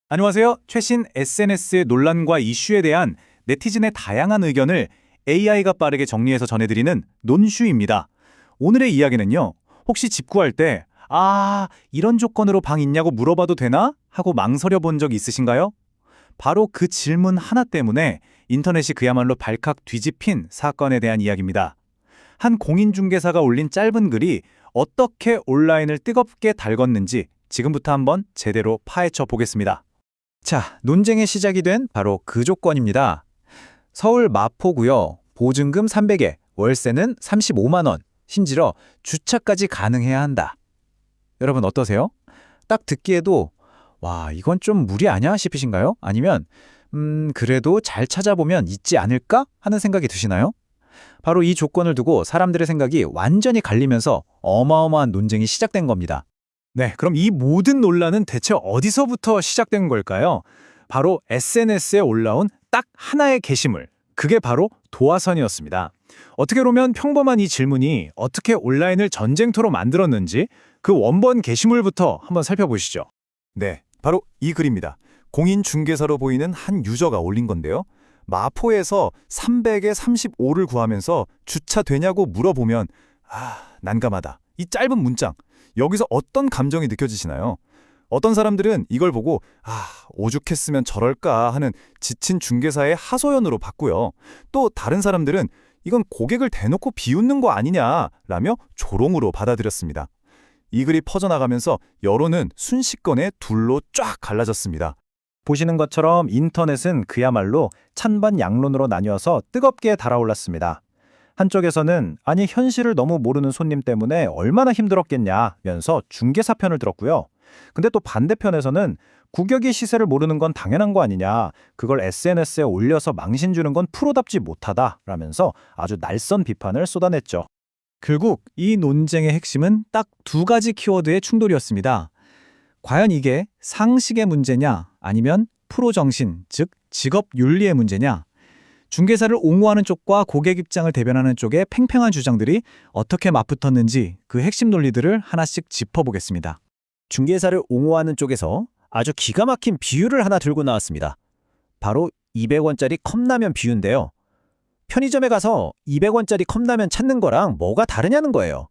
안녕하세요. 최신 SNS의 논란과 이슈에 대한 네티즌의 다양한 의견을 AI가 빠르게 정리해서 전해드리는 논슈입니다. 오늘의 이야기는요. 혹시 집 구할 때 이런 조건으로 방 있냐고 물어봐도 되나? 하고 망설여 본 적 있으신가요? 바로 그 질문 하나 때문에 인터넷이 그야말로 발칵 뒤집힌 사건에 대한 이야기입니다. 한 공인중개사가 올린 짧은 글이 어떻게 온라인을 뜨겁게 달궜는지 지금부터 한번 제대로 파헤쳐 보겠습니다. 자, 논쟁의 시작이 된 바로 그 조건입니다. 서울 마포구요. 보증금 300에 월세는 35만 원, 심지어 주차까지 가능해야 한다. 여러분 어떠세요? 딱 듣기에도 와, 이건 좀 무리 아냐 싶으신가요? 아니면 그래도 잘 찾아보면 있지 않을까 하는 생각이 드시나요? 바로 이 조건을 두고 사람들의 생각이 완전히 갈리면서 어마어마한 논쟁이 시작된 겁니다. 네, 그럼 이 모든 논란은 대체 어디서부터 시작된 걸까요? 바로 SNS에 올라온 딱 하나의 게시물, 그게 바로 도화선이었습니다. 어떻게 보면 평범한 이 질문이 어떻게 온라인을 전쟁터로 만들었는지 그 원본 게시물부터 한번 살펴보시죠. 네, 바로 이 글입니다. 공인중개사로 보이는 한 유저가 올린 건데요. 마포에서 300에 35를 구하면서 주차 되냐고 물어보면 난감하다. 이 짧은 문장, 여기서 어떤 감정이 느껴지시나요? 어떤 사람들은 이걸 보고 오죽했으면 저럴까 하는 지친 중개사의 하소연으로 봤고요. 또 다른 사람들은 이건 고객을 대놓고 비웃는 거 아니냐라며 조롱으로 받아들였습니다. 이 글이 퍼져나가면서 여론은 순식간에 둘로 쫙 갈라졌습니다. 보시는 것처럼 인터넷은 그야말로 찬반 양론으로 나뉘어서 뜨겁게 달아올랐습니다. 한쪽에서는 아니 현실을 너무 모르는 손님 때문에 얼마나 힘들었겠냐면서 중개사 편을 들었고요. 근데 또 반대편에서는 구격의 시세를 모르는 건 당연한 거 아니냐, 그걸 SNS에 올려서 망신 주는 건 프로답지 못하다라면서 아주 날선 비판을 쏟아냈죠. 결국 이 논쟁의 핵심은 딱 두 가지 키워드의 충돌이었습니다. 과연 이게 상식의 문제냐 아니면 프로 정신, 즉 직업 윤리의 문제냐. 중개사를 옹호하는 쪽과 고객 입장을 대변하는 쪽의 팽팽한 주장들이 어떻게 맞붙었는지 그 핵심 논리들을 하나씩 짚어보겠습니다. 중개사를 옹호하는 쪽에서 아주 기가 막힌 비유를 하나 들고 나왔습니다. 바로 200원짜리 컵라면 비유인데요. 편의점에 가서 200원짜리 컵라면 찾는 거랑 뭐가 다르냐는 거예요.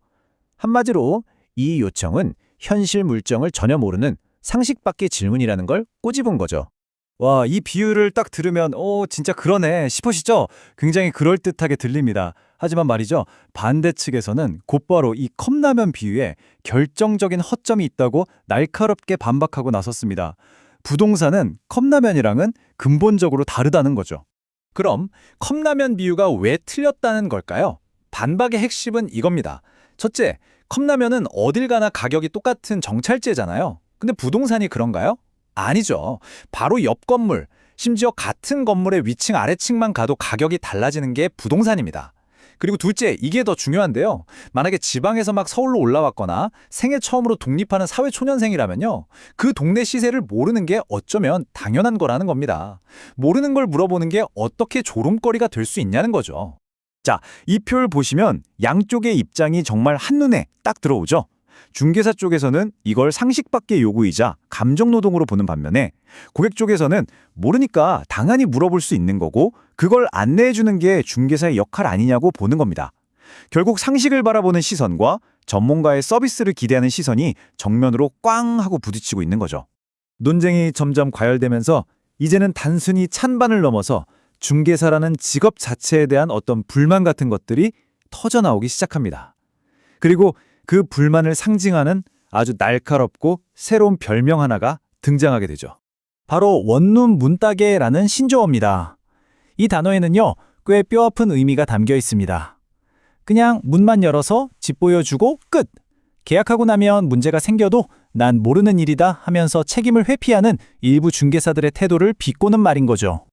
한마디로 이 요청은 현실 물정을 전혀 모르는 상식 밖의 질문이라는 걸 꼬집은 거죠. 와, 이 비유를 딱 들으면 진짜 그러네 싶으시죠? 굉장히 그럴듯하게 들립니다. 하지만 말이죠, 반대측에서는 곧바로 이 컵라면 비유에 결정적인 허점이 있다고 날카롭게 반박하고 나섰습니다. 부동산은 컵라면이랑은 근본적으로 다르다는 거죠. 그럼 컵라면 비유가 왜 틀렸다는 걸까요? 반박의 핵심은 이겁니다. 첫째, 컵라면은 어딜 가나 가격이 똑같은 정찰제잖아요. 근데 부동산이 그런가요? 아니죠. 바로 옆 건물, 심지어 같은 건물의 위층 아래층만 가도 가격이 달라지는 게 부동산입니다. 그리고 둘째, 이게 더 중요한데요. 만약에 지방에서 막 서울로 올라왔거나 생애 처음으로 독립하는 사회초년생이라면요, 그 동네 시세를 모르는 게 어쩌면 당연한 거라는 겁니다. 모르는 걸 물어보는 게 어떻게 조롱거리가 될 수 있냐는 거죠. 자, 이 표를 보시면 양쪽의 입장이 정말 한눈에 딱 들어오죠. 중개사 쪽에서는 이걸 상식 밖의 요구이자 감정노동으로 보는 반면에 고객 쪽에서는 모르니까 당연히 물어볼 수 있는 거고 그걸 안내해주는 게 중개사의 역할 아니냐고 보는 겁니다. 결국 상식을 바라보는 시선과 전문가의 서비스를 기대하는 시선이 정면으로 꽝 하고 부딪히고 있는 거죠. 논쟁이 점점 과열되면서 이제는 단순히 찬반을 넘어서 중개사라는 직업 자체에 대한 어떤 불만 같은 것들이 터져나오기 시작합니다. 그리고 그 불만을 상징하는 아주 날카롭고 새로운 별명 하나가 등장하게 되죠. 바로 원룸 문따개라는 신조어입니다. 이 단어에는요, 꽤 뼈아픈 의미가 담겨 있습니다. 그냥 문만 열어서 집 보여주고 끝! 계약하고 나면 문제가 생겨도 난 모르는 일이다 하면서 책임을 회피하는 일부 중개사들의 태도를 비꼬는 말인 거죠.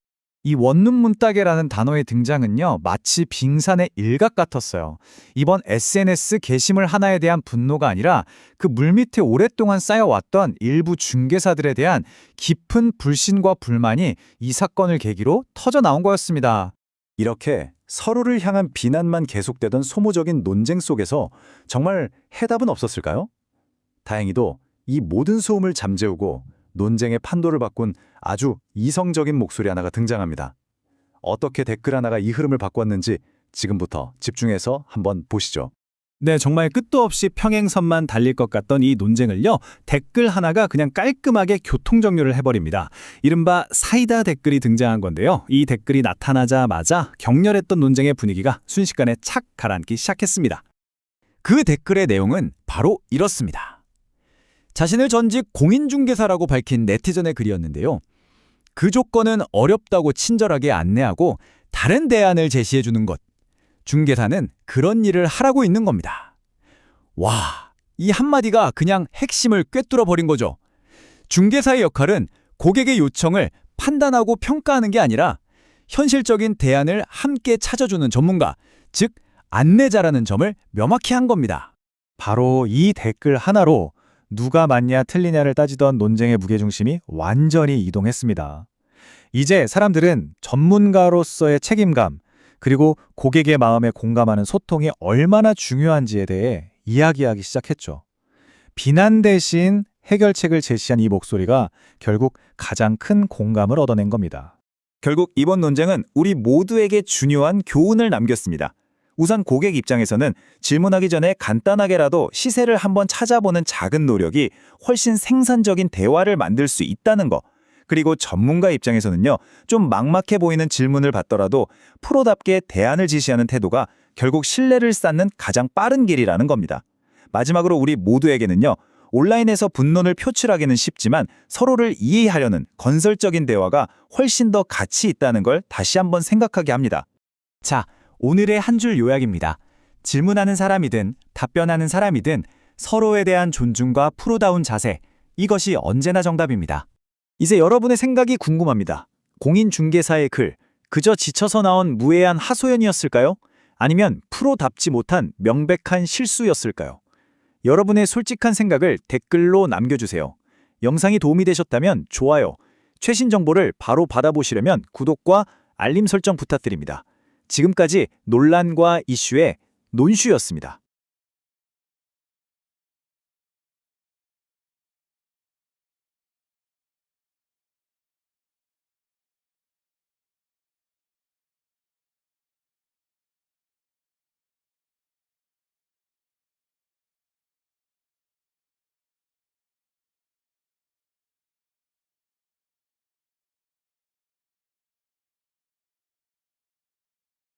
이 원룸 문따개라는 단어의 등장은요, 마치 빙산의 일각 같았어요. 이번 SNS 게시물 하나에 대한 분노가 아니라 그 물밑에 오랫동안 쌓여왔던 일부 중개사들에 대한 깊은 불신과 불만이 이 사건을 계기로 터져나온 거였습니다. 이렇게 서로를 향한 비난만 계속되던 소모적인 논쟁 속에서 정말 해답은 없었을까요? 다행히도 이 모든 소음을 잠재우고 논쟁의 판도를 바꾼 아주 이성적인 목소리 하나가 등장합니다. 어떻게 댓글 하나가 이 흐름을 바꿨는지 지금부터 집중해서 한번 보시죠. 네, 정말 끝도 없이 평행선만 달릴 것 같던 이 논쟁을요, 댓글 하나가 그냥 깔끔하게 교통정리를 해버립니다. 이른바 사이다 댓글이 등장한 건데요. 이 댓글이 나타나자마자 격렬했던 논쟁의 분위기가 순식간에 착 가라앉기 시작했습니다. 그 댓글의 내용은 바로 이렇습니다. 자신을 전직 공인중개사라고 밝힌 네티즌의 글이었는데요. 그 조건은 어렵다고 친절하게 안내하고 다른 대안을 제시해주는 것. 중개사는 그런 일을 하라고 있는 겁니다. 와, 이 한마디가 그냥 핵심을 꿰뚫어 버린 거죠. 중개사의 역할은 고객의 요청을 판단하고 평가하는 게 아니라 현실적인 대안을 함께 찾아주는 전문가, 즉 안내자라는 점을 명확히 한 겁니다. 바로 이 댓글 하나로 누가 맞냐 틀리냐를 따지던 논쟁의 무게중심이 완전히 이동했습니다. 이제 사람들은 전문가로서의 책임감, 그리고 고객의 마음에 공감하는 소통이 얼마나 중요한지에 대해 이야기하기 시작했죠. 비난 대신 해결책을 제시한 이 목소리가 결국 가장 큰 공감을 얻어낸 겁니다. 결국 이번 논쟁은 우리 모두에게 중요한 교훈을 남겼습니다. 우선 고객 입장에서는 질문하기 전에 간단하게라도 시세를 한번 찾아보는 작은 노력이 훨씬 생산적인 대화를 만들 수 있다는 거. 그리고 전문가 입장에서는요, 좀 막막해 보이는 질문을 받더라도 프로답게 대안을 지시하는 태도가 결국 신뢰를 쌓는 가장 빠른 길이라는 겁니다. 마지막으로 우리 모두에게는요, 온라인에서 분론을 표출하기는 쉽지만 서로를 이해하려는 건설적인 대화가 훨씬 더 가치 있다는 걸 다시 한번 생각하게 합니다. 자, 오늘의 한 줄 요약입니다. 질문하는 사람이든 답변하는 사람이든 서로에 대한 존중과 프로다운 자세, 이것이 언제나 정답입니다. 이제 여러분의 생각이 궁금합니다. 공인중개사의 글, 그저 지쳐서 나온 무해한 하소연이었을까요? 아니면 프로답지 못한 명백한 실수였을까요? 여러분의 솔직한 생각을 댓글로 남겨주세요. 영상이 도움이 되셨다면 좋아요, 최신 정보를 바로 받아보시려면 구독과 알림 설정 부탁드립니다. 지금까지 논란과 이슈의 논슈였습니다.